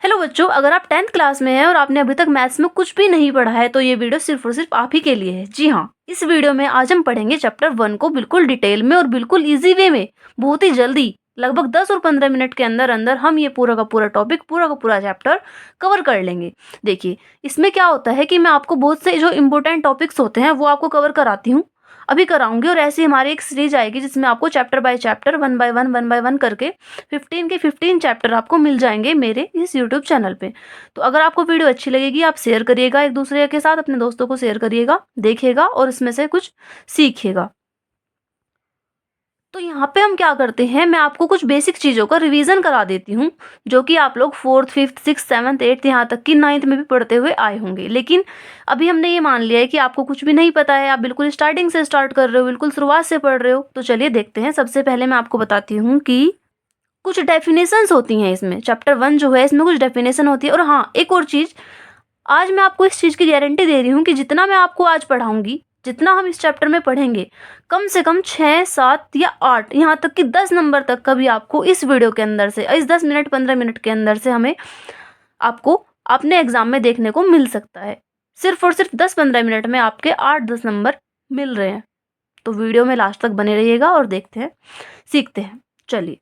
Hello बच्चों, अगर आप 10th क्लास में हैं और आपने अभी तक मैथ्स में कुछ भी नहीं पढ़ा है तो ये वीडियो सिर्फ और सिर्फ आप ही के लिए है। जी हाँ, इस वीडियो में आज हम पढ़ेंगे चैप्टर 1 को बिल्कुल डिटेल में और बिल्कुल इजी वे में, बहुत ही जल्दी, लगभग 10 और 15 मिनट के अंदर अंदर हम ये पूरा का पूरा टॉपिक, पूरा का पूरा चैप्टर कवर कर लेंगे। देखिए, इसमें क्या होता है कि मैं आपको बहुत से जो इंपॉर्टेंट टॉपिक्स होते हैं वो आपको कवर कराती हूँ, अभी कराऊंगी। और ऐसी हमारी एक सीरीज आएगी जिसमें आपको chapter by chapter, one by one करके 15 के 15 चैप्टर आपको मिल जाएंगे मेरे इस यूट्यूब चैनल पे। तो अगर आपको वीडियो अच्छी लगेगी, आप शेयर करिएगा एक दूसरे के साथ, अपने दोस्तों को शेयर करिएगा, देखिएगा और इसमें से कुछ सीखिएगा। तो यहाँ पे हम क्या करते हैं, मैं आपको कुछ बेसिक चीज़ों का रिवीजन करा देती हूँ, जो कि आप लोग 4th 5th 6th 7th 8th यहाँ तक कि 9th में भी पढ़ते हुए आए होंगे। लेकिन अभी हमने ये मान लिया है कि आपको कुछ भी नहीं पता है, आप बिल्कुल स्टार्टिंग से स्टार्ट कर रहे हो, बिल्कुल शुरुआत से पढ़ रहे हो। तो चलिए देखते हैं। सबसे पहले मैं आपको बताती हूँ कि कुछ डेफिनेशंस होती हैं इसमें। चैप्टर 1 जो है, इसमें कुछ डेफिनेशन होती है। और हाँ, एक और चीज़, आज मैं आपको इस चीज़ की गारंटी दे रही हूँ कि जितना मैं आपको आज पढ़ाऊंगी, जितना हम इस चैप्टर में पढ़ेंगे, कम से कम 6 7 या 8 यहाँ तक कि 10 नंबर तक का भी आपको इस वीडियो के अंदर से, इस 10 मिनट 15 मिनट के अंदर से हमें आपको अपने एग्जाम में देखने को मिल सकता है। सिर्फ और सिर्फ 10-15 मिनट में आपके 8-10 नंबर मिल रहे हैं। तो वीडियो में लास्ट तक बने रहिएगा और देखते हैं, सीखते हैं। चलिए,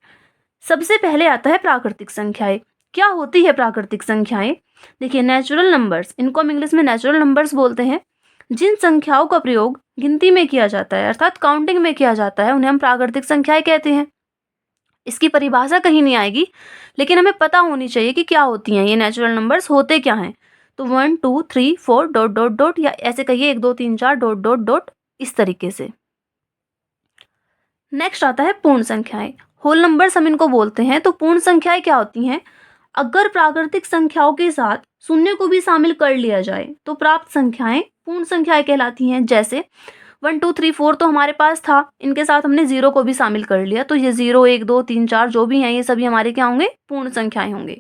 सबसे पहले आता है प्राकृतिक संख्याएं। क्या होती है प्राकृतिक संख्याएं? देखिए, नेचुरल नंबर्स, इनको हम इंग्लिश में नेचुरल नंबर्स बोलते हैं। जिन संख्याओं का प्रयोग गिनती में किया जाता है, अर्थात काउंटिंग में किया जाता है, उन्हें हम प्राकृतिक संख्याएं कहते हैं। इसकी परिभाषा कहीं नहीं आएगी, लेकिन हमें पता होनी चाहिए कि क्या होती हैं ये नेचुरल नंबर्स, होते क्या हैं। तो 1 2 3 4 डॉट डॉट डॉट, या ऐसे कहिए 1 2 3 4 डॉट डॉट डॉट, इस तरीके से। नेक्स्ट आता है पूर्ण संख्याएं। होल नंबर्स हम इनको बोलते हैं। तो पूर्ण संख्याएं क्या होती हैं? अगर प्राकृतिक संख्याओं के साथ शून्य को भी शामिल कर लिया जाए तो प्राप्त संख्याएं पूर्ण संख्याएं कहलाती हैं। जैसे 1 2 3 4 तो हमारे पास था, इनके साथ हमने 0 को भी शामिल कर लिया, तो ये 0 1 2 3 4 जो भी हैं, ये सभी हमारे क्या होंगे? पूर्ण संख्याएं होंगे।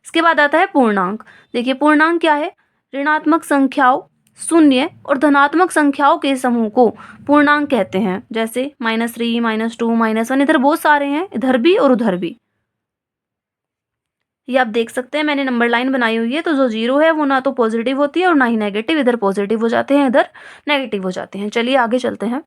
इसके बाद आता है पूर्णांक। देखिए, पूर्णांक क्या है? ऋणात्मक संख्याओं, शून्य और धनात्मक संख्याओं के समूह को पूर्णांक कहते हैं। जैसे -3 -2 -1, इधर बहुत सारे हैं, इधर भी और उधर भी। ये आप देख सकते हैं, मैंने नंबर लाइन बनाई हुई है। तो जो 0 है वो ना तो पॉजिटिव होती है और ना ही नेगेटिव, इधर पॉजिटिव हो जाते हैं, इधर नेगेटिव हो जाते हैं। चलिए आगे चलते हैं।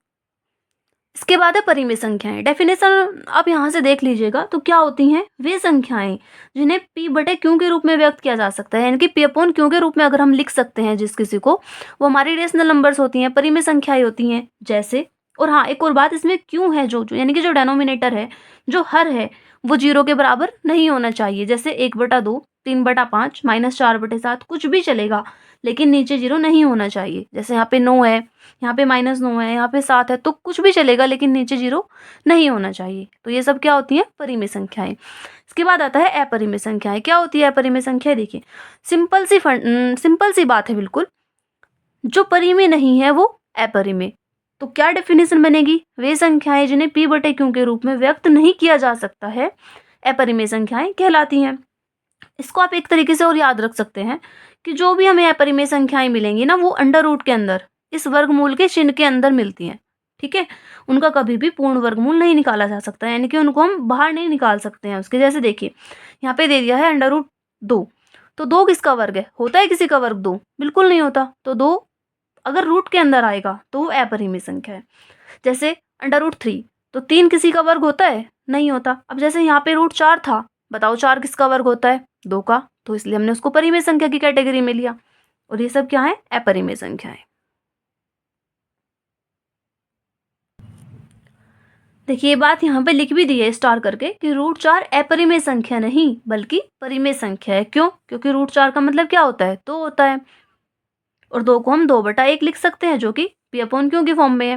इसके बाद है परिमित संख्याएं। डेफिनेशन आप यहाँ से देख लीजिएगा। तो क्या होती हैं? वे संख्याएं जिन्हें p/q के रूप में व्यक्त किया जा सकता है, यानी कि p/q के रूप में अगर हम लिख सकते हैं जिस किसी को, वो हमारी रेशनल नंबर्स होती हैं, परिमित संख्याएं होती हैं। जैसे, और हाँ, एक और बात, इसमें क्यों है, जो यानी कि जो डेनोमिनेटर है, जो हर है, वो 0 के बराबर नहीं होना चाहिए। जैसे 1/2, 3/5, -4/7, कुछ भी चलेगा, लेकिन नीचे 0 नहीं होना चाहिए। जैसे यहाँ पे 9 है, यहाँ पे -9 है, यहाँ पे 7 है, तो कुछ भी चलेगा, लेकिन नीचे 0 नहीं होना चाहिए। तो ये सब क्या होती हैं? परिमित संख्याएं। इसके बाद आता है अपरिमित संख्याएं। क्या होती है अपरिमित संख्या? देखिए, सिंपल सी बात है बिल्कुल, जो परिमेय नहीं है वो अपरिमेय। तो क्या डेफिनेशन बनेगी? वे संख्याएं जिन्हें p/q के रूप में व्यक्त नहीं किया जा सकता है, अपरिमेय संख्याएं कहलाती हैं। इसको आप एक तरीके से और याद रख सकते हैं कि जो भी हमें अपरिमेय संख्याएं मिलेंगी ना, वो अंडर रूट के अंदर, इस वर्गमूल के चिन्ह के अंदर मिलती हैं। ठीक है, उनका कभी भी पूर्ण वर्गमूल नहीं निकाला जा सकता, यानी कि उनको हम बाहर नहीं निकाल सकते हैं उसके। जैसे देखिए, यहाँ पे दे दिया है अंडर रूट 2, तो 2 किसका वर्ग है? होता है किसी का वर्ग 2? बिल्कुल नहीं होता। तो 2 अगर रूट के अंदर आएगा तो वो अपरिमेय संख्या है। जैसे अंडर रूट 3, तो 3 किसी का वर्ग होता है? नहीं होता। अब जैसे यहाँ पे √4 था, बताओ 4 किसका वर्ग होता है? 2 का। तो इसलिए हमने उसको परिमेय संख्या की कैटेगरी में लिया। और ये सब क्या है? अपरिमेय संख्याएं। देखिए, ये बात यहाँ पे लिख भी दी है स्टार करके कि √4 अपरिमेय संख्या नहीं बल्कि परिमेय संख्या है। क्यों? क्योंकि √4 का मतलब क्या होता है? 2 होता है, और 2 को हम 2/1 लिख सकते हैं, जो कि p/q की फॉर्म में है।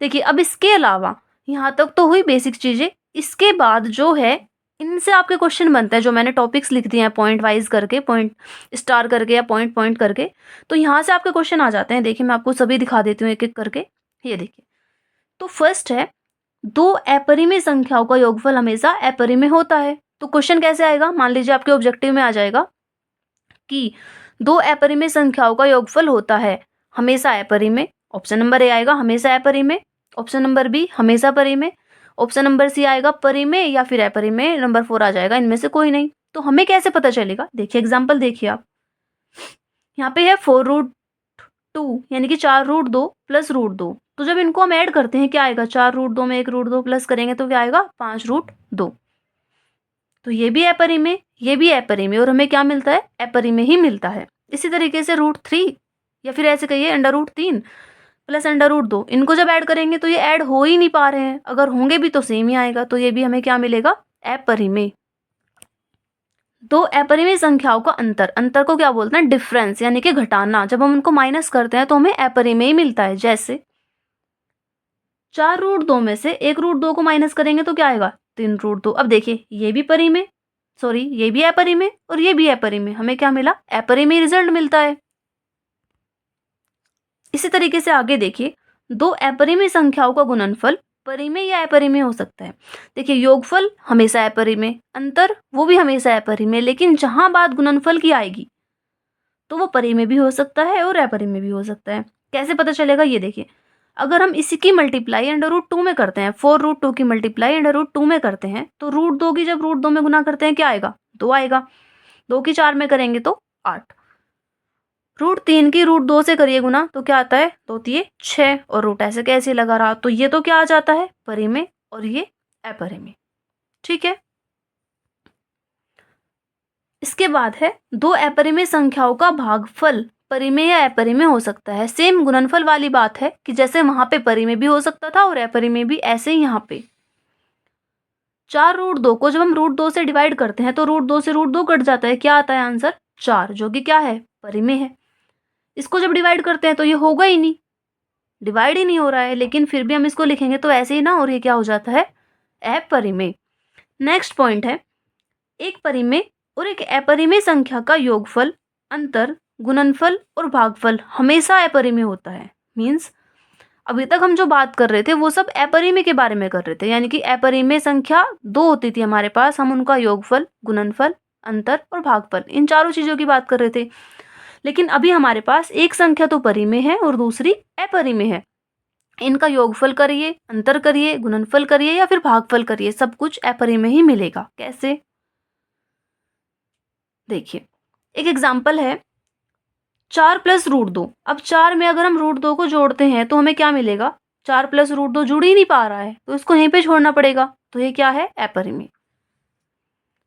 देखिए, अब इसके अलावा यहाँ तक तो हुई बेसिक चीजें। इसके बाद जो है, इनसे आपके क्वेश्चन बनते हैं, जो मैंने टॉपिक्स लिख दिए हैं पॉइंट वाइज करके, पॉइंट स्टार करके या पॉइंट पॉइंट करके, तो यहाँ से आपके क्वेश्चन आ जाते हैं। देखिए, मैं आपको सभी दिखा देती हूँ एक एक करके। ये देखिए, तो फर्स्ट है, 2 अपरिमेय संख्याओं का योगफल हमेशा अपरिमेय होता है। तो क्वेश्चन कैसे आएगा? मान लीजिए आपके ऑब्जेक्टिव में आ जाएगा कि 2 अपरिमेय संख्याओं का योगफल होता है हमेशा अपरिमेय। ऑप्शन नंबर ए आएगा हमेशा अपरिमेय, ऑप्शन नंबर बी हमेशा परिमेय, ऑप्शन नंबर सी आएगा परिमेय या फिर अपरिमेय, नंबर 4 आ जाएगा इनमें से कोई नहीं। तो हमें कैसे पता चलेगा? देखिए एग्जाम्पल देखिए आप, यहाँ पे है 4√2 यानी कि 4√2 प्लस √2। तो जब इनको हम ऐड करते हैं क्या आएगा? 4√2 में 1√2 प्लस करेंगे तो क्या आएगा? 5√2। तो ये भी अपरिमेय, ये भी अपरिमेय, और हमें क्या मिलता है? अपरिमेय ही मिलता है। इसी तरीके से √3 या फिर ऐसे कहिए √3 प्लस √2, इनको जब ऐड करेंगे तो ये ऐड हो ही नहीं पा रहे हैं, अगर होंगे भी तो सेम ही आएगा, तो ये भी हमें क्या मिलेगा? अपरिमेय। दो अपरिमेय संख्याओं का अंतर, अंतर को क्या बोलते हैं? डिफरेंस, यानी कि घटाना। जब हम उनको माइनस करते हैं तो हमें अपरिमेय मिलता है। जैसे 4√2 में से 1√2 को माइनस करेंगे तो क्या आएगा? 3√2। अब देखिए ये भी परिमेय, सॉरी ये भी अपरिमेय और ये भी अपरिमेय, हमें क्या मिला? अपरिमेय रिजल्ट मिलता है। इसी तरीके से आगे देखिए, दो अपरिमेय संख्याओं का गुणनफल परिमेय या अपरिमेय हो सकता है। देखिए योगफल हमेशा अपरिमेय, अंतर वो भी हमेशा अपरिमेय, लेकिन जहां बात गुणनफल की आएगी तो वो परिमेय भी हो सकता है और अपरिमेय भी हो सकता है। कैसे पता चलेगा? ये देखिए, अगर हम इसी की मल्टीप्लाई √2 में करते हैं, 4√2 की मल्टीप्लाई √2 में करते हैं, तो √2 की जब √2 में गुना करते हैं क्या आएगा? 2 आएगा। 2 की 4 में करेंगे तो 8। √3 की √2 से करिए गुना तो क्या आता है? 2 तिये 6, और रूट ऐसे कैसे लगा रहा, तो ये तो क्या आ जाता है? परिमेय, और ये अपरिमेय। ठीक है। इसके बाद है दो अपरिमेय संख्याओं का भागफल परिमेय या अपरिमेय हो सकता है। सेम गुणनफल वाली बात है कि जैसे वहां पे परिमेय भी हो सकता था और अपरिमेय भी, ऐसे ही यहाँ पे 4√2 को जब हम √2 से डिवाइड करते हैं तो √2 से √2 कट जाता है, क्या आता है आंसर? 4, जो कि क्या है? परिमेय है। इसको जब डिवाइड करते हैं तो ये होगा ही नहीं, डिवाइड ही नहीं हो रहा है, लेकिन फिर भी हम इसको लिखेंगे तो ऐसे ही ना, और ये क्या हो जाता है? अपरिमेय। नेक्स्ट पॉइंट है, एक परिमेय और एक अपरिमेय संख्या का योगफल, अंतर, गुणनफल और भागफल हमेशा अपरिमेय होता है। मीन्स अभी तक हम जो बात कर रहे थे वो सब अपरिमेय के बारे में कर रहे थे, यानी कि अपरिमेय संख्या दो होती थी हमारे पास, हम उनका योगफल, गुणनफल, अंतर और भागफल, इन चारों चीजों की बात कर रहे थे। लेकिन अभी हमारे पास एक संख्या तो परिमेय है और दूसरी अपरिमेय है। इनका योगफल करिए, अंतर करिए, गुणनफल करिए या फिर भागफल करिए, सब कुछ अपरिमेय ही मिलेगा। कैसे? देखिए एक एग्जाम्पल है 4 प्लस √2। अब 4 में अगर हम √2 को जोड़ते हैं तो हमें क्या मिलेगा? 4 प्लस √2 जुड़ ही नहीं पा रहा है, तो इसको यहीं पे छोड़ना पड़ेगा, तो ये क्या है? अपरिमेय।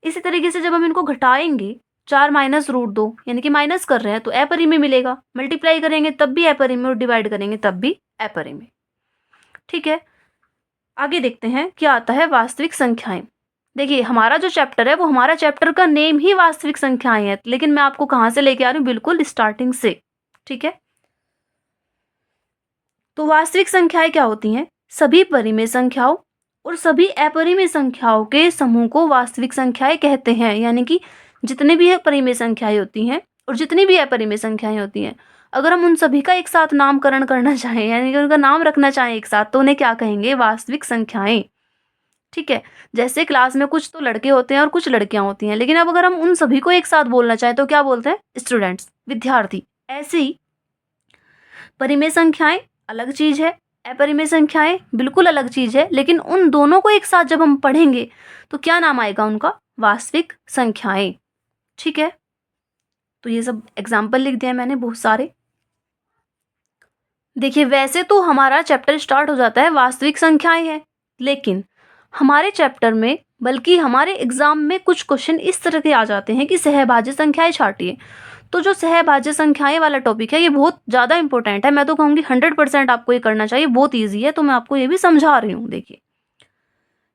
इसी तरीके से जब हम इनको घटाएंगे, 4 माइनस √2 यानी कि माइनस कर रहे हैं तो अपरिमेय मिलेगा, मल्टीप्लाई करेंगे तब भी अपरिमेय और डिवाइड करेंगे तब भी अपरिमेय। ठीक है, आगे देखते हैं क्या आता है? वास्तविक संख्याएं। देखिए हमारा जो चैप्टर है वो, हमारा चैप्टर का नेम ही वास्तविक संख्याएं है, लेकिन मैं आपको कहाँ से लेके आ रही हूँ? बिल्कुल स्टार्टिंग से। ठीक है, तो वास्तविक संख्याएं क्या होती हैं? सभी परिमेय संख्याओं और सभी अपरिमेय संख्याओं के समूह को वास्तविक संख्याएं कहते हैं। यानी कि जितने भी परिमेय संख्याएं होती हैं और जितनी भी अपरिमेय संख्याएं होती हैं, अगर हम उन सभी का एक साथ नामकरण करना चाहें, यानी कि उनका नाम रखना चाहें एक साथ, तो उन्हें क्या कहेंगे? वास्तविक संख्याएं। ठीक है, जैसे क्लास में कुछ तो लड़के होते हैं और कुछ लड़कियां होती हैं, लेकिन अब अगर हम उन सभी को एक साथ बोलना चाहें तो क्या बोलते हैं? स्टूडेंट्स, विद्यार्थी। ऐसे ही परिमेय संख्याएं अलग चीज है, अपरिमेय संख्याएं बिल्कुल अलग चीज है, लेकिन उन दोनों को एक साथ जब हम पढ़ेंगे तो क्या नाम आएगा उनका? वास्तविक संख्याएं। ठीक है, तो ये सब एग्जाम्पल लिख दिया मैंने बहुत सारे। देखिए वैसे तो हमारा चैप्टर स्टार्ट हो जाता है वास्तविक संख्याएं है, लेकिन हमारे चैप्टर में, बल्कि हमारे एग्जाम में कुछ क्वेश्चन इस तरह के आ जाते हैं कि सहभाज्य संख्याएं छाटिए। तो जो सहभाज्य संख्याएं वाला टॉपिक है ये बहुत ज़्यादा इंपॉर्टेंट है, मैं तो कहूँगी 100% आपको ये करना चाहिए, बहुत ईजी है, तो मैं आपको ये भी समझा रही हूँ। देखिए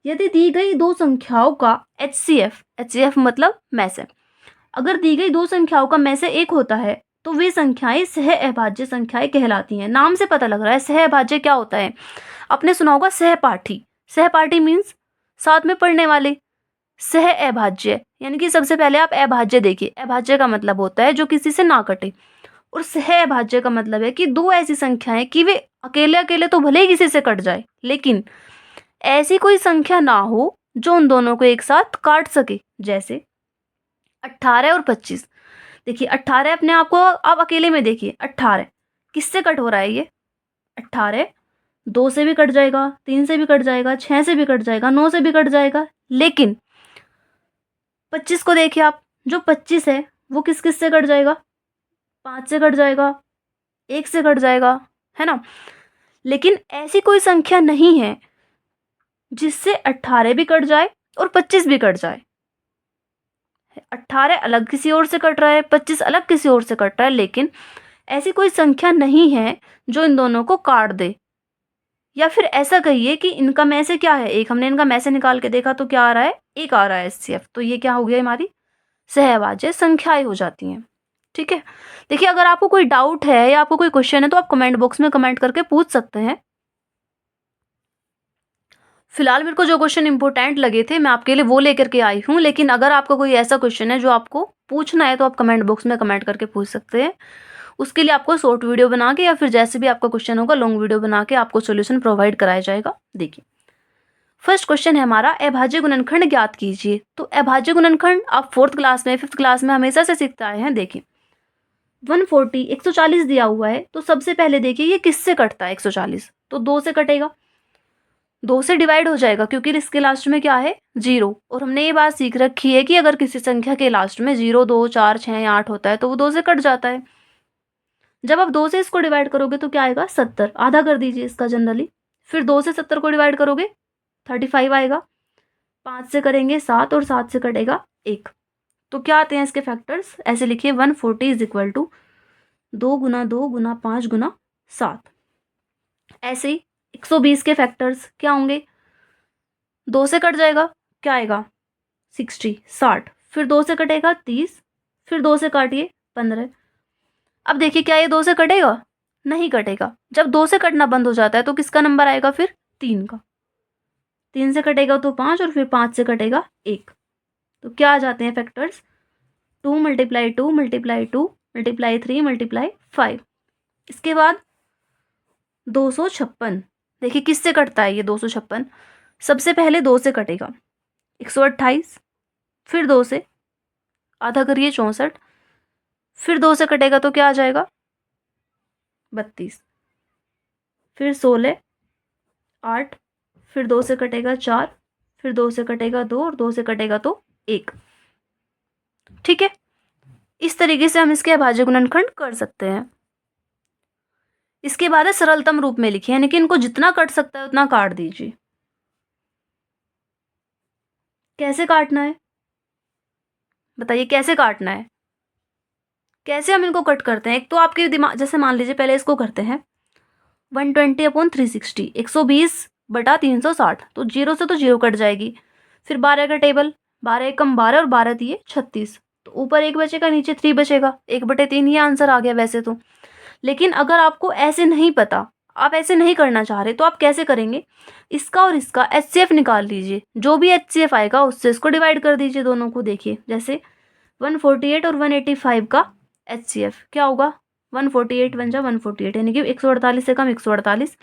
यदि दी गई दो संख्याओं का HCF मतलब में से, अगर दी गई दो संख्याओं का में से एक होता है तो वे संख्याएं सह अभाज्य संख्याएं कहलाती हैं। नाम से पता लग रहा है सह अभाज्य क्या होता है, आपने सुना होगा सहपाठी। सहपाठी मीन्स साथ में पढ़ने वाले। सह अभाज्य यानी कि सबसे पहले आप अभाज्य देखिए, अभाज्य का मतलब होता है जो किसी से ना कटे, और सह अभाज्य का मतलब है कि दो ऐसी संख्याएं कि वे अकेले अकेले तो भले ही किसी से कट जाए, लेकिन ऐसी कोई संख्या ना हो जो उन दोनों को एक साथ काट सके। जैसे 18 और 25। देखिए 18 अपने आप को आप अकेले में देखिए, 18 किससे कट हो रहा है? ये 18 2 से भी कट जाएगा, 3 से भी कट जाएगा, 6 से भी कट जाएगा, 9 से भी कट जाएगा, लेकिन 25 को देखिए आप, जो 25 है वो किस किस से कट जाएगा, 5 से कट जाएगा, 1 से कट जाएगा, है ना। लेकिन ऐसी कोई संख्या नहीं है जिससे 18 भी कट जाए और 25 भी कट जाए। 18 अलग किसी और से कट रहा है, 25 अलग किसी और से कट रहा है, लेकिन ऐसी कोई संख्या नहीं है जो इन दोनों को काट दे। या फिर ऐसा कहिए कि इनका में से क्या है, एक हमने इनका में से निकाल के देखा तो क्या आ रहा है, एक आ रहा है HCF, तो ये क्या हो गया, हमारी सहअभाज्य संख्याएं हो जाती हैं। ठीक है, देखिए अगर आपको कोई डाउट है या आपको कोई क्वेश्चन है तो आप कमेंट बॉक्स में कमेंट करके पूछ सकते हैं। फिलहाल मेरे को जो क्वेश्चन इंपॉर्टेंट लगे थे मैं आपके लिए वो लेकर के आई हूँ, लेकिन अगर आपका कोई ऐसा क्वेश्चन है जो आपको पूछना है तो आप कमेंट बॉक्स में कमेंट करके पूछ सकते हैं। उसके लिए आपको शॉर्ट वीडियो बना के या फिर जैसे भी आपका क्वेश्चन होगा लॉन्ग वीडियो बना के आपको सोल्यूशन प्रोवाइड कराया जाएगा। देखिए फर्स्ट क्वेश्चन है हमारा, अभाज्य गुणनखंड ज्ञात कीजिए। तो अभाज्य गुणनखंड आप 4th क्लास में 5th क्लास में हमेशा से सीखते आए हैं। देखिए 140 140 दिया हुआ है, तो सबसे पहले देखिए ये किससे कटता है 140, तो 2 से कटेगा, 2 से डिवाइड हो जाएगा क्योंकि इसके लास्ट में क्या है 0। और हमने ये बात सीख रखी है कि अगर किसी संख्या के लास्ट में 0 2 4 6 या 8 होता है तो वो 2 से कट जाता है। जब आप 2 से इसको डिवाइड करोगे तो क्या आएगा 70, आधा कर दीजिए इसका जनरली। फिर 2 से 70 को डिवाइड करोगे 35 आएगा, 5 से करेंगे 7 और 7 से कटेगा 1। तो क्या आते हैं इसके फैक्टर्स, ऐसे लिखिए 140 इज इक्वल टू 2 गुना 2 गुना 5 गुना 7। ऐसे ही 120 के फैक्टर्स क्या होंगे, 2 से कट जाएगा क्या आएगा 60, फिर 2 से कटेगा 30, फिर 2 से काटिए 15। अब देखिए क्या ये 2 से कटेगा, नहीं कटेगा। जब 2 से कटना बंद हो जाता है तो किसका नंबर आएगा फिर 3 का, 3 से कटेगा तो 5 और फिर 5 से कटेगा 1। तो क्या आ जाते हैं factors, 2 multiply 2 multiply 2 multiply 3 multiply 5। इसके बाद 256, देखिए किससे कटता है ये 256, सबसे पहले 2 से कटेगा 128, फिर 2 से आधा करिए 64, फिर 2 से कटेगा तो क्या आ जाएगा 32, फिर 16 8, फिर 2 से कटेगा 4, फिर 2 से कटेगा 2 और 2 से कटेगा तो 1। ठीक है, इस तरीके से हम इसके अभाज्य गुणनखंड कर सकते हैं। इसके बाद है सरलतम रूप में लिखिए, यानी कि इनको जितना कट सकता है उतना काट दीजिए। कैसे काटना है बताइए, कैसे काटना है, कैसे हम इनको कट करते हैं। एक तो आपके दिमाग, जैसे मान लीजिए पहले इसको करते हैं 120/360, 120/360, तो 0 से तो 0 कट जाएगी। फिर 12 का टेबल, 12 कम 12 और 12 दिए 36, तो ऊपर 1 बचेगा नीचे 3 बचेगा, 1/3 ये आंसर आ गया वैसे तो। लेकिन अगर आपको ऐसे नहीं पता, आप ऐसे नहीं करना चाह रहे, तो आप कैसे करेंगे, इसका और इसका HCF निकाल लीजिए, जो भी HCF आएगा उससे इसको डिवाइड कर दीजिए दोनों को। देखिए जैसे 148 और 185 का HCF क्या होगा, 148 बन जा 148, यानी कि 148 से कम 148,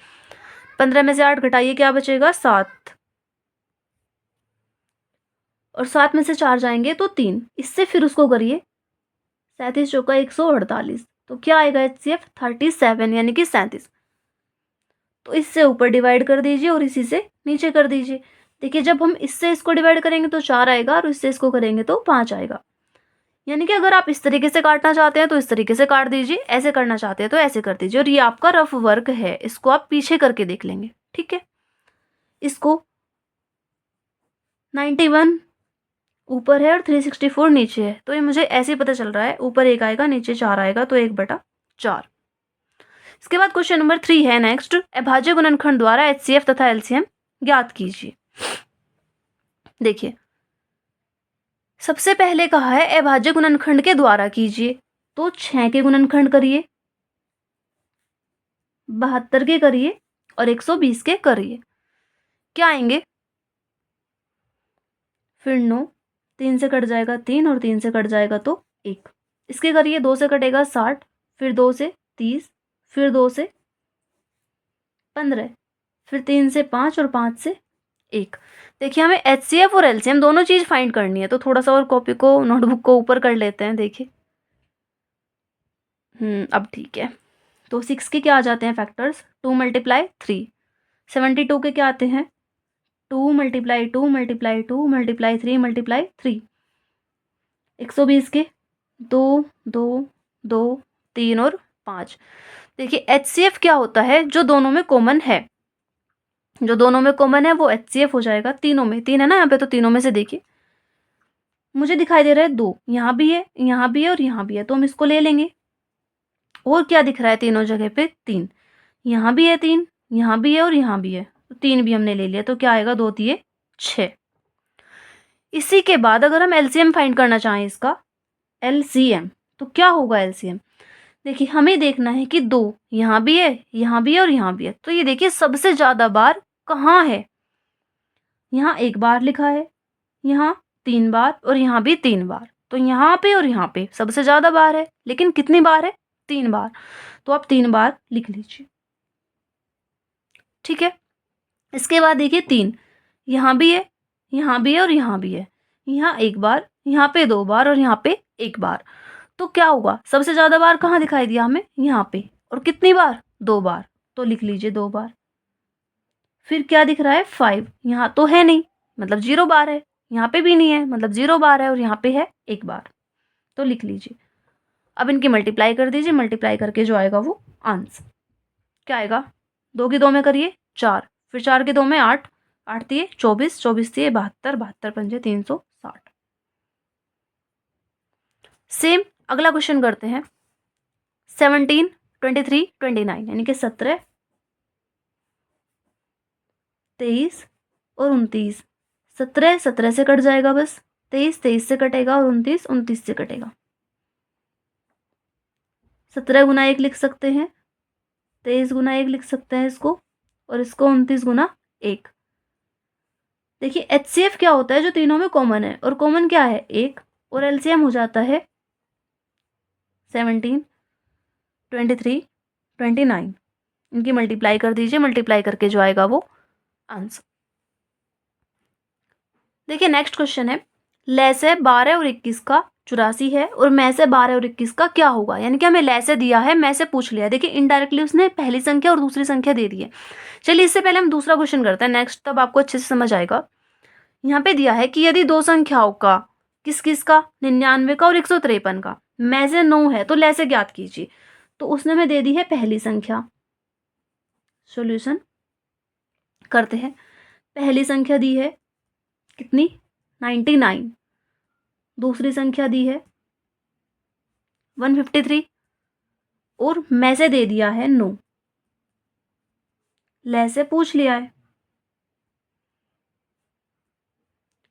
15 में से 8 घटाइए क्या बचेगा 7, और 7 में से 4 जाएंगे तो 3, इससे फिर उसको करिए 37 चौका 148, तो क्या आएगा HCF 37, यानी कि 37। तो इससे ऊपर डिवाइड कर दीजिए और इसी से नीचे कर दीजिए। देखिए जब हम इससे इसको डिवाइड करेंगे तो 4 आएगा और इससे इसको करेंगे तो 5 आएगा। यानी कि अगर आप इस तरीके से काटना चाहते हैं तो इस तरीके से काट दीजिए, ऐसे करना चाहते हैं तो ऐसे कर दीजिए। और ये आपका रफ वर्क है, इसको आप पीछे करके देख लेंगे। ठीक है, इसको 91 ऊपर है और 364 नीचे है, तो ये मुझे ऐसे ही पता चल रहा है, ऊपर 1 आएगा नीचे 4 आएगा, तो 1/4। इसके बाद क्वेश्चन नंबर 3 है नेक्स्ट, अभाज्य गुणनखंड द्वारा HCF तथा LCM ज्ञात कीजिए। देखिए सबसे पहले कहा है अभाज्य गुणनखंड के द्वारा कीजिए, तो 6 के गुणनखंड करिए, 72 के करिए और 120 के करिए, क्या आएंगे, फिर 9, 3 से कट जाएगा 3 और 3 से कट जाएगा तो 1, इसके करिए 2 से कटेगा 60, फिर 2 से 30, फिर 2 से 15, फिर 3 से 5 और 5 से 1। देखिए हमें HCF और LCM दोनों चीज फाइंड करनी है, तो थोड़ा सा और कॉपी को नोटबुक को ऊपर कर लेते हैं। देखिए अब ठीक है, तो 6 के क्या आ जाते हैं फैक्टर्स, 2 मल्टीप्लाई 3, 72 के क्या आते हैं 2 मल्टीप्लाई 2 मल्टीप्लाई 2 मल्टीप्लाई 3 मल्टीप्लाई 3, 120 के 2 2 2 3 और 5। देखिए HCF क्या होता है, जो दोनों में कॉमन है, जो दोनों में कॉमन है वो HCF हो जाएगा। तीनों में 3 है ना यहाँ पे, तो तीनों में से देखिए मुझे दिखाई दे रहा है 2, यहाँ भी है, यहाँ भी है और यहाँ भी है, तो हम इसको ले लेंगे। और क्या दिख रहा है तीनों जगह पे? 3, यहाँ भी है 3, यहाँ भी है और यहाँ भी है, तो 3 भी हमने ले लिया, तो क्या आएगा? 2 3 6। इसी के बाद अगर हम एलसीएम फाइंड करना चाहें इसका, एलसीएम, तो क्या होगा एलसीएम? देखिए हमें देखना है कि 2 यहाँ भी है, यहाँ भी है और यहाँ भी है, तो ये देखिए सबसे ज़्यादा बार कहाँ है? यहाँ 1 बार लिखा है, यहाँ 3 बार और यहाँ भी 3 बार, तो यहाँ पे और यहाँ पे सबसे ज़्यादा बार है, लेकिन कितनी बार है? 3 बार, तो आप 3 बार लिख लीजिए। ठीक है, इसके बाद देखिए 3 यहाँ भी है, यहाँ भी है और यहाँ भी है, यहाँ 1 बार, यहाँ पे 2 बार और यहाँ पे 1 बार, तो क्या होगा? सबसे ज़्यादा बार कहाँ दिखाई दिया हमें? यहाँ पे, और कितनी बार? 2 बार, तो लिख लीजिए 2 बार। फिर क्या दिख रहा है? 5, यहाँ तो है नहीं, मतलब 0 बार है, यहाँ पे भी नहीं है, मतलब 0 बार है, और यहाँ पे है 1 बार, तो लिख लीजिए। अब इनकी मल्टीप्लाई कर दीजिए, मल्टीप्लाई करके जो आएगा वो आंसर क्या आएगा? 2 की 2 में करिए 4, फिर 4 की 2 में 8, 8 दिए 24, 24 दिए 72, 72 पंजे 360। सेम अगला क्वेश्चन करते हैं। 17, 23, 29 यानी कि 17, 23 और 29। 17 17 से कट जाएगा, बस 23 23 से कटेगा और 29 29 से कटेगा। 17 गुना 1 लिख सकते हैं, 23 गुना 1 लिख सकते हैं इसको, और इसको 29 गुना 1। देखिए HCF क्या होता है? जो तीनों में कॉमन है, और कॉमन क्या है? 1, और LCM हो जाता है 17, 23, 29। इनकी मल्टीप्लाई कर दीजिए, मल्टीप्लाई करके जो आएगा वो आंसर। देखिए नेक्स्ट क्वेश्चन है, लैसे 12 और 21 का 84 है, और मैं से 12 और 21 का क्या होगा? यानी कि हमें लैसे दिया है, मैं से पूछ लिया। देखिए इनडायरेक्टली उसने पहली संख्या और दूसरी संख्या दे दी है। चलिए इससे पहले हम दूसरा क्वेश्चन करते हैं नेक्स्ट, तब आपको अच्छे से समझ आएगा। यहाँ पे दिया है कि यदि 2 संख्याओं का, किस किस का? 99 का और 153 का, मैं से 9 है, तो लैसे ज्ञात कीजिए। तो उसने हमें दे दी है पहली संख्या। सॉल्यूशन करते हैं। पहली संख्या दी है कितनी? 99। दूसरी संख्या दी है 153, और मैं से दे दिया है 9। ले से पूछ लिया है।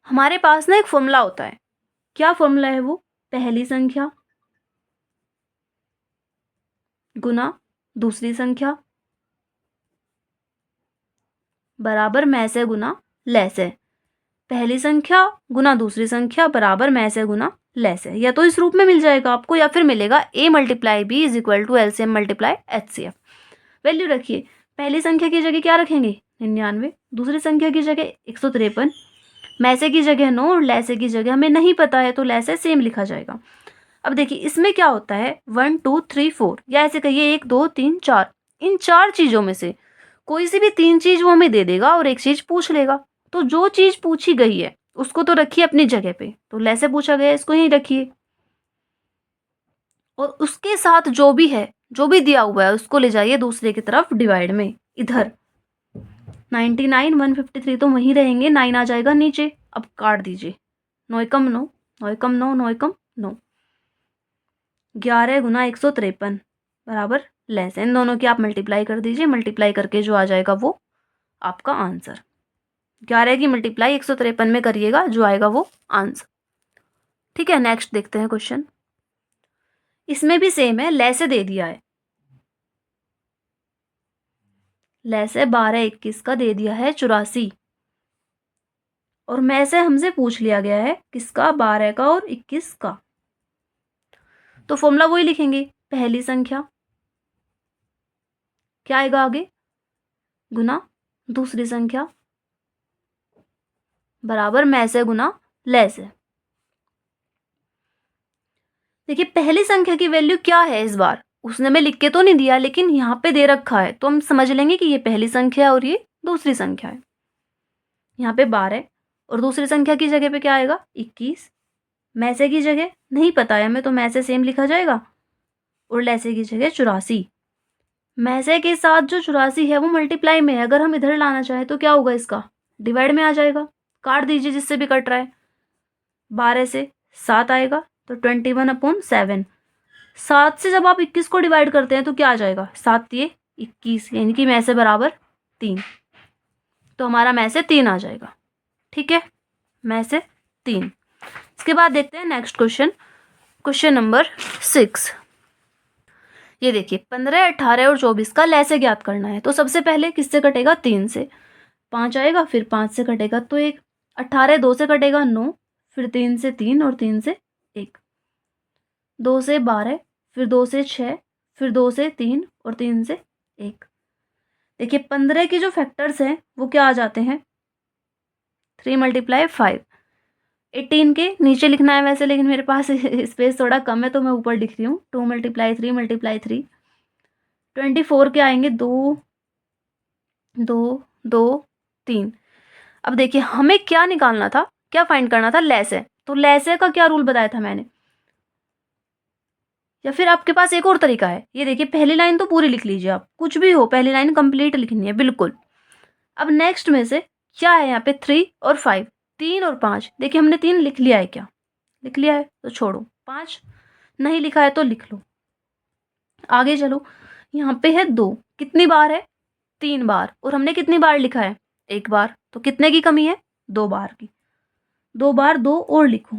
हमारे पास ना एक फॉर्मूला होता है। क्या फॉर्मूला है वो? पहली संख्या गुना दूसरी संख्या बराबर मैं से गुना ले से। पहली संख्या गुना दूसरी संख्या बराबर मैं से गुना ले से। या तो इस रूप में मिल जाएगा आपको, या फिर मिलेगा A multiply B is equal to LCM multiply HCF। Value रखिए। पहली संख्या की जगह क्या रखेंगे? 99। दूसरी संख्या की जगह 153। मैसे की जगह 9 और लैसे की जगह हमें नहीं पता है, तो लैसे सेम लिखा जाएगा। अब देखिए इसमें क्या होता है, 1 2 3 4, या ऐसे कहिए 1 2 3 4। इन 4 चीज़ों में से कोई सी भी 3 चीज़ वो हमें दे देगा और एक चीज़ पूछ लेगा। तो जो चीज़ पूछी गई है उसको तो रखिए अपनी जगह पे, तो लैसे पूछा गया है इसको यहीं रखिए, और उसके साथ जो भी है, जो भी दिया हुआ है उसको ले जाइए दूसरे की तरफ डिवाइड में, इधर 99 153 तो वहीं रहेंगे, 9 आ जाएगा नीचे। अब काट दीजिए, 9 एकम 9, 9 एकम 9, 9 एकम 9, 11 गुना 153 बराबर लेस। इन दोनों की आप मल्टीप्लाई कर दीजिए, मल्टीप्लाई करके जो आ जाएगा वो आपका आंसर। 11 की मल्टीप्लाई 153 में करिएगा, जो आएगा वो आंसर। ठीक है, नेक्स्ट देखते हैं क्वेश्चन। इसमें भी सेम है, लैसे दे दिया है। लैसे 12 21 का दे दिया है 84, और मैं से हमसे पूछ लिया गया है किसका? 12 का और 21 का। तो फॉर्मूला वही लिखेंगे, पहली संख्या क्या आएगा आगे? गुना दूसरी संख्या बराबर मैं से गुना ले से। देखिए पहली संख्या की वैल्यू क्या है इस बार? उसने हमें लिख के तो नहीं दिया, लेकिन यहाँ पे दे रखा है, तो हम समझ लेंगे कि ये पहली संख्या है और ये दूसरी संख्या है। यहाँ पे 12 और दूसरी संख्या की जगह पे क्या आएगा? 21। मैसे की जगह नहीं पता है हमें, तो मैसे सेम लिखा जाएगा, और लैसे की जगह 84। मैसे के साथ जो 84 है वो मल्टीप्लाई में है, अगर हम इधर लाना चाहें तो क्या होगा, इसका डिवाइड में आ जाएगा। काट दीजिए जिससे भी कट रहा है। 12 से 7 आएगा तो 21/7। 7 से जब आप 21 को डिवाइड करते हैं तो क्या आ जाएगा, 7 ये 21, यानी कि मैसे बराबर 3। तो हमारा मैसे 3 आ जाएगा। ठीक है, मैसे 3। इसके बाद देखते हैं नेक्स्ट क्वेश्चन, क्वेश्चन नंबर 6। ये देखिए 15, 18 और 24 का लैसे ज्ञात करना है। तो सबसे पहले किससे कटेगा, 3 से। 5 आएगा, फिर 5 से कटेगा तो 1। 18 2 से कटेगा 9, फिर 3 से 3 और 3 से 1। 2 से 12, फिर 2 से 6, फिर 2 से 3 और 3 से 1। देखिए 15 के जो फैक्टर्स हैं वो क्या आ जाते हैं, 3 × 5। 18 के नीचे लिखना है वैसे, लेकिन मेरे पास स्पेस थोड़ा कम है तो मैं ऊपर लिख रही हूँ। 2 × 3 × 3। 24 के आएंगे 2 2 2 3। अब देखिए हमें क्या निकालना था, क्या फाइंड करना था, लैसे। तो लैसे का क्या रूल बताया था मैंने, या फिर आपके पास एक और तरीका है। ये देखिए पहली लाइन तो पूरी लिख लीजिए, आप कुछ भी हो पहली लाइन कंप्लीट लिखनी है बिल्कुल। अब नेक्स्ट में से क्या है, यहाँ पे 3 और 5, 3 और 5। देखिए हमने 3 लिख लिया है, क्या लिख लिया है तो छोड़ो, 5 नहीं लिखा है तो लिख लो। आगे चलो, यहाँ पे है 2, कितनी बार है, 3 बार, और हमने कितनी बार लिखा है, 1 बार। तो कितने की कमी है, 2 बार की। 2 बार 2 और लिखो,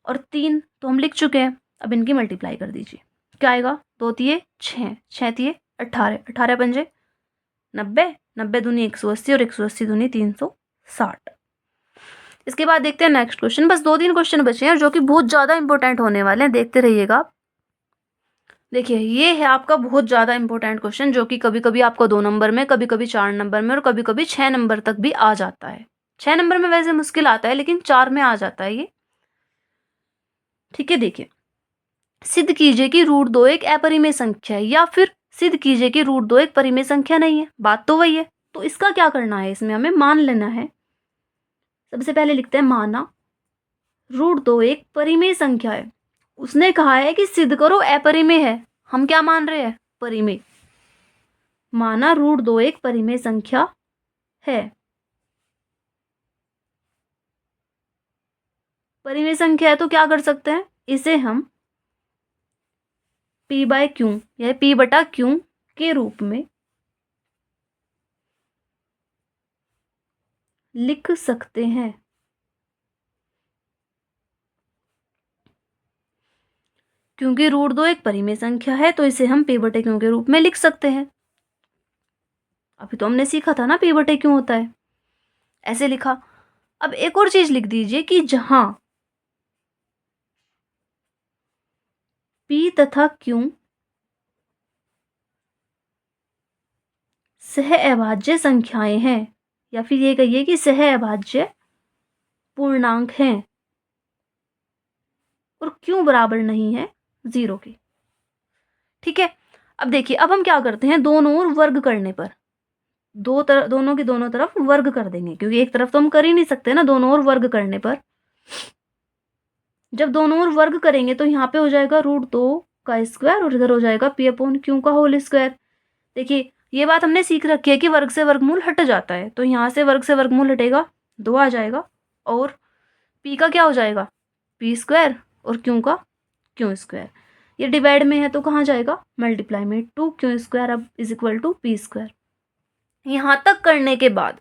और 3 तो हम लिख चुके हैं। अब इनकी मल्टीप्लाई कर दीजिए, क्या आएगा, 2 तिये 6, 6 तिये 18, 18 पंजे 90, 90 दूनी 180 और 180 दूनी 360। इसके बाद देखते हैं नेक्स्ट क्वेश्चन। बस 2-3 क्वेश्चन बचे हैं जो कि बहुत ज़्यादा इंपॉर्टेंट होने वाले हैं, देखते रहिएगा। देखिए ये है आपका बहुत ज़्यादा इंपॉर्टेंट क्वेश्चन, जो कि कभी कभी आपको 2 नंबर में, कभी कभी 4 नंबर में, और कभी कभी 6 नंबर तक भी आ जाता है। 6 नंबर में वैसे मुश्किल आता है, लेकिन 4 में आ जाता है ये। ठीक है, देखिए सिद्ध कीजिए कि √2 एक अपरिमेय संख्या है, या फिर सिद्ध कीजिए कि √2 एक परिमेय संख्या नहीं है। बात तो वही है। तो इसका क्या करना है, इसमें हमें मान लेना है। सबसे पहले लिखते हैं माना √2 एक परिमेय संख्या है। उसने कहा है कि सिद्ध करो अपरिमेय है, हम क्या मान रहे हैं, परिमेय। माना √2 एक परिमेय संख्या है। परिमेय संख्या है तो क्या कर सकते हैं, इसे हम p/q या p/q के रूप में लिख सकते हैं। क्योंकि √2 एक परिमेय संख्या है तो इसे हम p/q के रूप में लिख सकते हैं। अभी तो हमने सीखा था ना p/q होता है, ऐसे लिखा। अब एक और चीज लिख दीजिए कि जहां p तथा q सह अभाज्य संख्याएं हैं, या फिर ये कहिए कि सह अभाज्य पूर्णांक हैं, और q बराबर नहीं है 0 के। ठीक है, अब देखिए अब हम क्या करते हैं, दोनों ओर वर्ग करने पर दोनों की दोनों तरफ वर्ग कर देंगे, क्योंकि एक तरफ तो हम कर ही नहीं सकते ना, दोनों ओर वर्ग करने पर। जब दोनों ओर वर्ग करेंगे तो यहाँ पे हो जाएगा √2 का स्क्वायर, और इधर हो जाएगा p/q का होल स्क्वायर। देखिए ये बात हमने सीख रखी है कि वर्ग से वर्गमूल हट जाता है, तो यहाँ से वर्ग से वर्गमूल हटेगा, 2 आ जाएगा, और p का क्या हो जाएगा, p² और q का q²। ये डिवाइड में है तो कहाँ जाएगा, मल्टीप्लाई में, 2q² अब = p²। यहाँ तक करने के बाद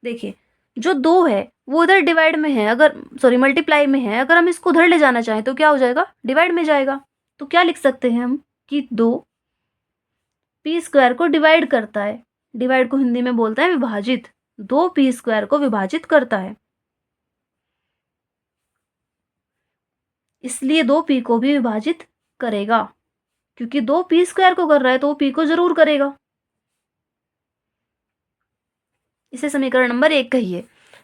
देखिए जो 2 है वो उधर डिवाइड में है, अगर सॉरी मल्टीप्लाई में है, अगर हम इसको उधर ले जाना चाहें तो क्या हो जाएगा, डिवाइड में जाएगा। तो क्या लिख सकते हैं हम कि 2 p² को डिवाइड करता है। डिवाइड को हिंदी में बोलते हैं विभाजित, 2 p² को विभाजित करता है, इसलिए 2p को भी विभाजित करेगा। क्योंकि 2 p² को कर रहा है तो p को जरूर करेगा। इसे समीकरण नंबर 1 कहिए।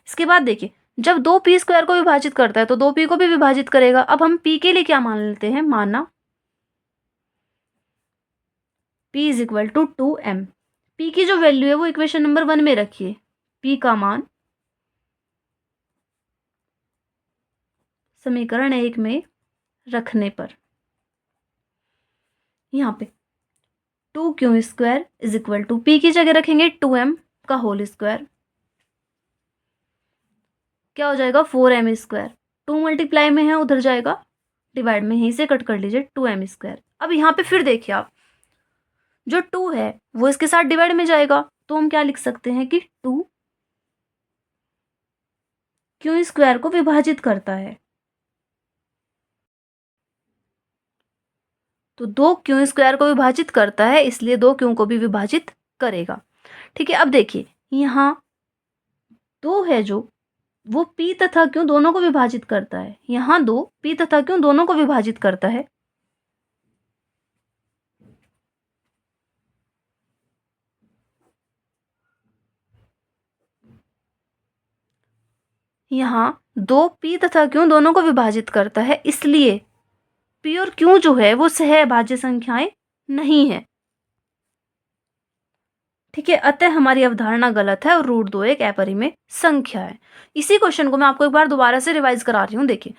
इसके बाद देखिए जब 2 p² को विभाजित करता है तो 2p को भी विभाजित करेगा। अब हम p के लिए क्या मान लेते हैं, माना p = 2m। p की जो वैल्यू है वो इक्वेशन नंबर 1 में रखिए। p का मान समीकरण 1 में रखने पर यहाँ पे 2q² is equal to p की जगह रखेंगे 2m का होल स्क्वायर, क्या हो जाएगा 4m²। 2 मल्टीप्लाई में है उधर जाएगा डिवाइड में, यहीं से कट कर लीजिए 2m²। अब यहाँ पे फिर देखिए आप, जो 2 है वो इसके साथ डिवाइड में जाएगा, तो हम क्या लिख सकते हैं कि 2 q² को विभाजित करता है। तो 2q² को विभाजित करता है, इसलिए 2q को भी विभाजित करेगा। ठीक है, अब देखिए यहाँ 2 है जो वो p तथा q दोनों को विभाजित करता है। यहाँ 2 p तथा q दोनों को विभाजित करता है। यहाँ 2 p तथा q दोनों को विभाजित करता है, इसलिए p और q जो है वो सहअभाज्य संख्याएं नहीं है। ठीक है, अतः हमारी अवधारणा गलत है और √2 एक अपरिमेय संख्या है। इसी क्वेश्चन को मैं आपको एक बार दोबारा से रिवाइज करा रही हूँ। देखिए,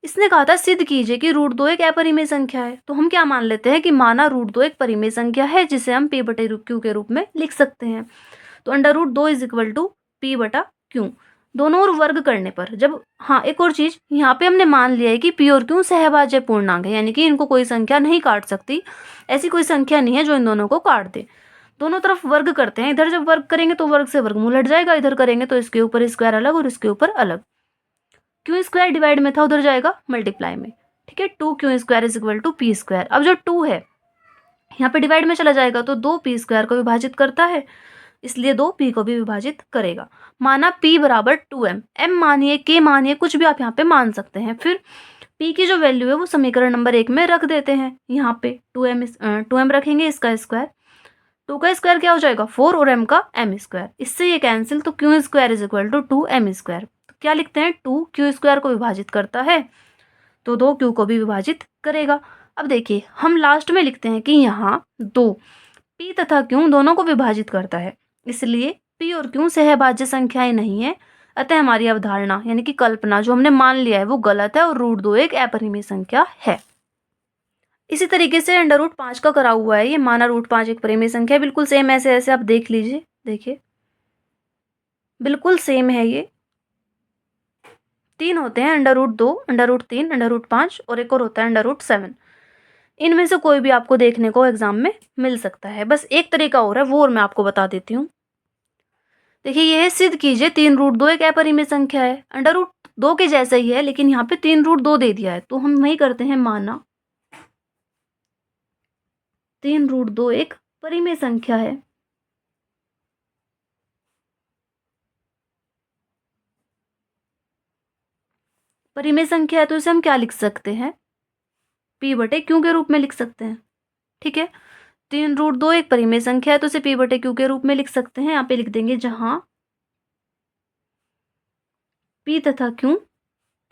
इसने कहा था सिद्ध कीजिए कि √2 एक अपरिमेय संख्या है, तो हम क्या मान लेते हैं कि माना √2 एक परिमेय संख्या है जिसे हम p/q के रूप में लिख सकते हैं। तो √2 इज इक्वल टू p/q, दोनों ओर वर्ग करने पर जब, हाँ एक और चीज, यहाँ पे हमने मान लिया है कि p और q सहभाज्य पूर्णांक है, यानी कि इनको कोई संख्या नहीं काट सकती। ऐसी कोई संख्या नहीं है जो इन दोनों को काट दे। दोनों तरफ वर्ग करते हैं, इधर जब वर्ग करेंगे तो वर्ग से वर्गमूल हट जाएगा, इधर करेंगे तो इसके ऊपर स्क्वायर अलग और इसके ऊपर अलग। q² डिवाइड में था, उधर जाएगा मल्टीप्लाई में। ठीक है, 2q² is equal to p²। अब जो 2 है यहाँ पे डिवाइड में चला जाएगा तो 2p² को विभाजित करता है, इसलिए 2p को भी विभाजित करेगा। माना p बराबर 2m, m मानिए k मानिए, कुछ भी आप यहाँ पे मान सकते हैं। फिर p की जो वैल्यू है वो समीकरण नंबर 1 में रख देते हैं। यहाँ पे 2m रखेंगे, इसका स्क्वायर, 2 का स्क्वायर क्या हो जाएगा 4 और m का m², इससे ये कैंसिल, तो q² is equal to 2m²। तो क्या लिखते हैं, 2q² को विभाजित करता है तो 2q को भी विभाजित करेगा। अब देखिए हम लास्ट में लिखते हैं कि यहाँ 2 p तथा q दोनों को विभाजित करता है, इसलिए p और q सहभाज्य संख्याएं नहीं है। अतः हमारी अवधारणा यानी कि कल्पना जो हमने मान लिया है वो गलत है और √2 एक अपरिमेय संख्या है। इसी तरीके से √5 का करा हुआ है, ये माना √5 एक परिमेय संख्या है, बिल्कुल सेम ऐसे ऐसे आप देख लीजिए। देखिए बिल्कुल सेम है, ये 3 होते हैं, √2, √3, √5 और एक और होता है √7। इनमें से कोई भी आपको देखने को एग्जाम में मिल सकता है। बस एक तरीका और है, वो और मैं आपको बता देती हूँ। देखिए ये सिद्ध कीजिए 3√2 एक अपरिमेय संख्या है, √2 के जैसा ही है, लेकिन यहाँ पे 3√2 दे दिया है, तो हम वही करते हैं, माना 3√2 एक परिमेय संख्या है। परिमेय संख्या है तो इसे हम क्या लिख सकते हैं, p/q के रूप में लिख सकते हैं। ठीक है, 3√2 एक परिमेय संख्या है तो इसे p/q के रूप में लिख सकते हैं। यहाँ पे लिख देंगे जहां p तथा q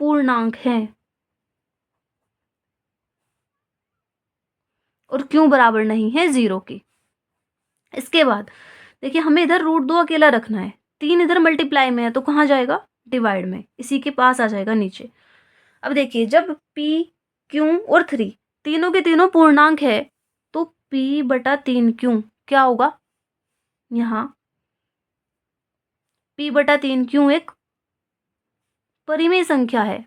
पूर्णांक हैं और q बराबर नहीं है 0 की। इसके बाद देखिए हमें इधर √2 अकेला रखना है, 3 इधर मल्टीप्लाई में है तो कहाँ जाएगा, डिवाइड में, इसी के पास आ जाएगा नीचे। अब देखिए जब p q और 3 तीनों के तीनों पूर्णांक है तो p/3q क्या होगा, यहाँ p/3q एक परिमेय संख्या है।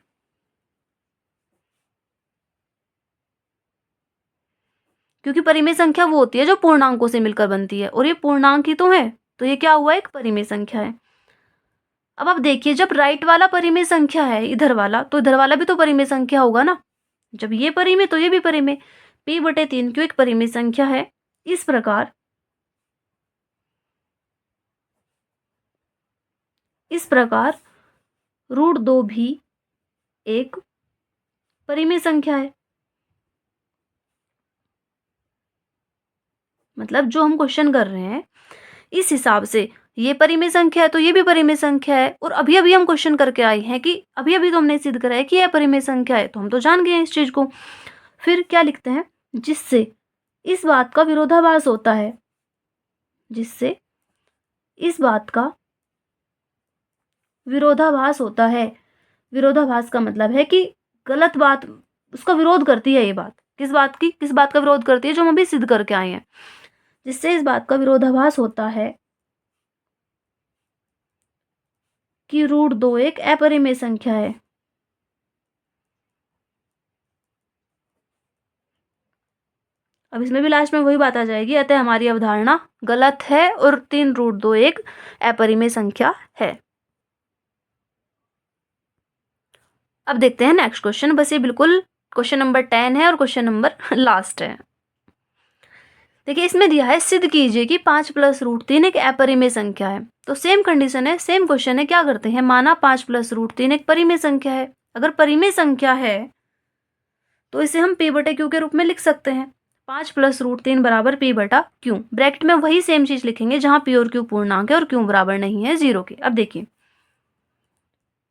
क्योंकि परिमेय संख्या वो होती है जो पूर्णांकों से मिलकर बनती है, और ये पूर्णांक ही तो है, तो ये क्या हुआ, एक परिमेय संख्या है। अब आप देखिए जब राइट वाला परिमेय संख्या है इधर वाला, तो इधर वाला भी तो परिमेय संख्या होगा ना। जब ये परिमेय तो ये भी परिमेय, p/3q एक परिमेय संख्या है। इस प्रकार √2 भी एक परिमेय संख्या है। मतलब जो हम क्वेश्चन कर रहे हैं इस हिसाब से ये परिमेय संख्या है तो ये भी परिमेय संख्या है, और अभी अभी हम क्वेश्चन करके आए हैं कि अभी अभी तो हमने सिद्ध करा है कि यह परिमेय संख्या है, तो हम तो जान गए हैं इस चीज को। फिर क्या लिखते हैं, जिससे इस बात का विरोधाभास होता है, जिससे इस बात का विरोधाभास होता है। विरोधाभास का मतलब है कि गलत बात, उसका विरोध करती है ये बात। किस बात की, किस बात का विरोध करती है, जो हम अभी सिद्ध करके आए हैं, जिससे इस बात का विरोधाभास होता है कि √2 एक अपरिमेय संख्या है। अब इसमें भी लास्ट में वही बात आ जाएगी, अतः हमारी अवधारणा गलत है और 3√2 एक अपरिमेय संख्या है। अब देखते हैं नेक्स्ट क्वेश्चन। बस ये बिल्कुल क्वेश्चन नंबर 10 है और क्वेश्चन नंबर लास्ट है। देखिए इसमें दिया है सिद्ध कीजिए कि 5 + √3 एक अपरिमेय संख्या है। तो सेम कंडीशन है, सेम क्वेश्चन है, क्या करते हैं, माना 5 + √3 एक परिमेय संख्या है। अगर परिमेय संख्या है तो इसे हम p/q के रूप में लिख सकते हैं। 5 + √3 बराबर p/q। ब्रैकेट में वही सेम चीज लिखेंगे जहां p और q पूर्णांक है और q बराबर नहीं है 0 के। अब देखिए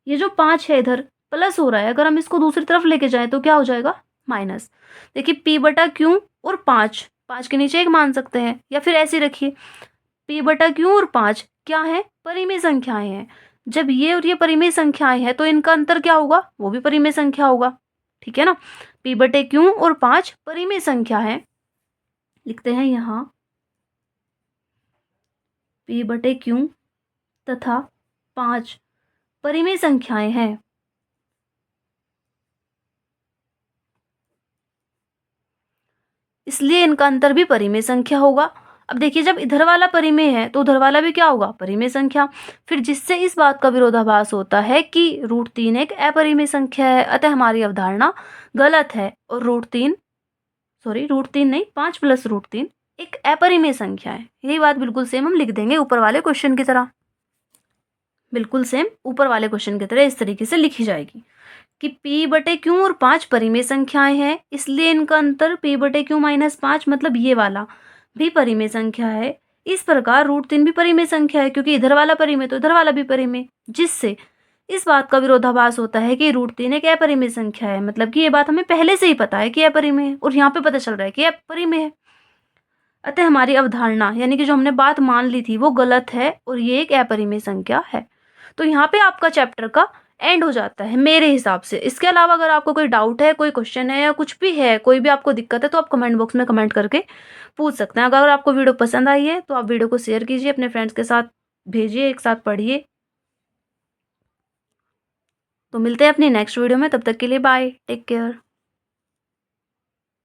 ये जो 5 है इधर प्लस हो रहा है, अगर हम इसको दूसरी तरफ लेके जाएं तो क्या हो जाएगा, माइनस। देखिए p/q और 5, 5 के नीचे 1 मान सकते हैं, या फिर ऐसे रखिए p/q और 5 क्या है, परिमेय संख्याएं हैं। जब ये और ये परिमेय संख्याएं हैं तो इनका अंतर क्या होगा, वो भी परिमेय संख्या होगा। ठीक है ना, p/q और 5 परिमेय संख्या है। लिखते हैं यहाँ p/q तथा 5 परिमेय संख्याएं हैं। इसलिए इनका अंतर भी परिमेय संख्या होगा। अब देखिए जब इधर वाला परिमेय है तो उधर वाला भी क्या होगा, परिमेय संख्या। फिर जिससे इस बात का विरोधाभास होता है कि √3 एक अपरिमेय संख्या है, अतः हमारी अवधारणा गलत है और √3 नहीं, 5 + √3 एक अपरिमेय संख्या है। यही बात बिल्कुल सेम हम लिख देंगे ऊपर वाले क्वेश्चन की तरह, बिल्कुल सेम ऊपर वाले क्वेश्चन की तरह इस तरीके से लिखी जाएगी कि p/q और 5 परिमेय संख्याएं हैं, इसलिए इनका अंतर p/q - 5 मतलब ये वाला भी परिमेय संख्या है। इस प्रकार √3 भी परिमेय संख्या है, क्योंकि इधर वाला परिमेय तो इधर वाला भी परिमेय, जिससे इस बात का विरोधाभास होता है कि √3 एक अपरिमेय संख्या है। मतलब कि ये बात हमें पहले से ही पता है कि अपरिमेय है और यहाँ पे पता चल रहा है कि अपरिमेय है। अतः हमारी अवधारणा यानी कि जो हमने बात मान ली थी वो गलत है और ये एक अपरिमेय संख्या है। तो यहाँ पे आपका चैप्टर का एंड हो जाता है मेरे हिसाब से। इसके अलावा अगर आपको कोई डाउट है, कोई क्वेश्चन है या कुछ भी है, कोई भी आपको दिक्कत है, तो आप कमेंट बॉक्स में कमेंट करके पूछ सकते हैं। अगर आपको वीडियो पसंद आई है तो आप वीडियो को शेयर कीजिए, अपने फ्रेंड्स के साथ भेजिए, एक साथ पढ़िए। तो मिलते हैं अपनी नेक्स्ट वीडियो में, तब तक के लिए बाय, टेक केयर।